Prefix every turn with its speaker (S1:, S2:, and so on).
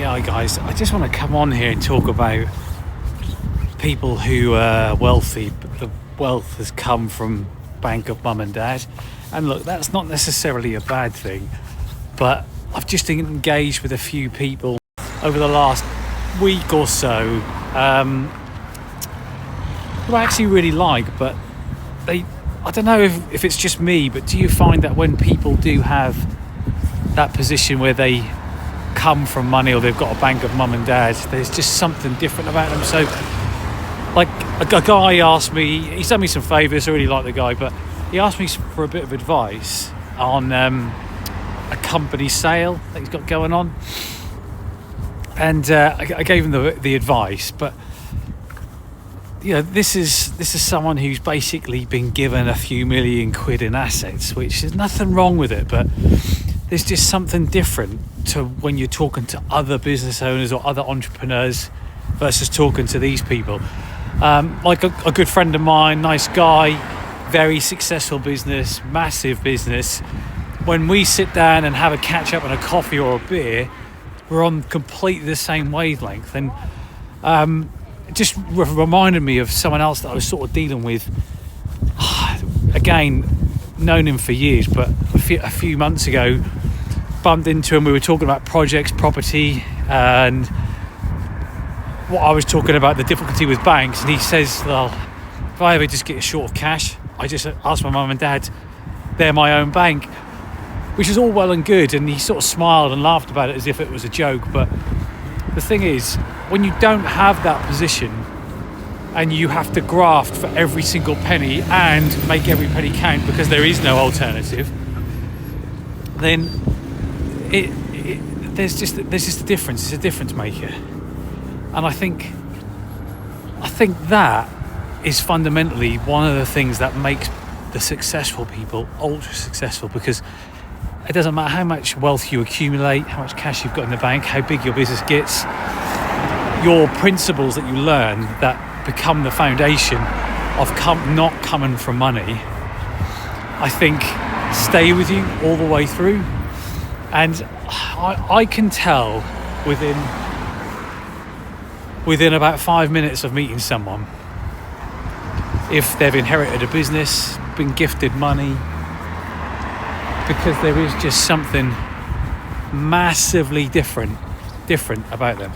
S1: Yeah, guys, I just want to come on here and talk about people who are wealthy, but the wealth has come from bank of mum and dad. And look, that's not necessarily a bad thing, but I've just engaged with a few people over the last week or so who I actually really like, but I don't know if it's just me, but do you find that when people do have that position where they come from money or they've got a bank of mum and dad, there's just something different about them? So like a guy asked me, he's done me some favours, I really like the guy, but he asked me for a bit of advice on a company sale that he's got going on, and I gave him the advice. But this is someone who's basically been given a few million quid in assets, which is nothing wrong with it, but there's just something different to when you're talking to other business owners or other entrepreneurs versus talking to these people. Like a good friend of mine, nice guy, very successful business, massive business. When we sit down and have a catch up and a coffee or a beer, we're on completely the same wavelength. And it just reminded me of someone else that I was sort of dealing with. Again, known him for years, but a few months ago bumped into him. We were talking about projects, property, and what I was talking about, the difficulty with banks. And he says, well, if I ever just get short of cash, I just ask my mum and dad, they're my own bank, which is all well and good. And he sort of smiled and laughed about it as if it was a joke. But the thing is, when you don't have that position and you have to graft for every single penny and make every penny count because there is no alternative, then there's just a difference. It's a difference maker. And I think that is fundamentally one of the things that makes the successful people ultra successful, because it doesn't matter how much wealth you accumulate, how much cash you've got in the bank, how big your business gets, your principles that you learn that become the foundation of not coming from money, I think stay with you all the way through. And I can tell within about 5 minutes of meeting someone if they've inherited a business, been gifted money, because there is just something massively different about them.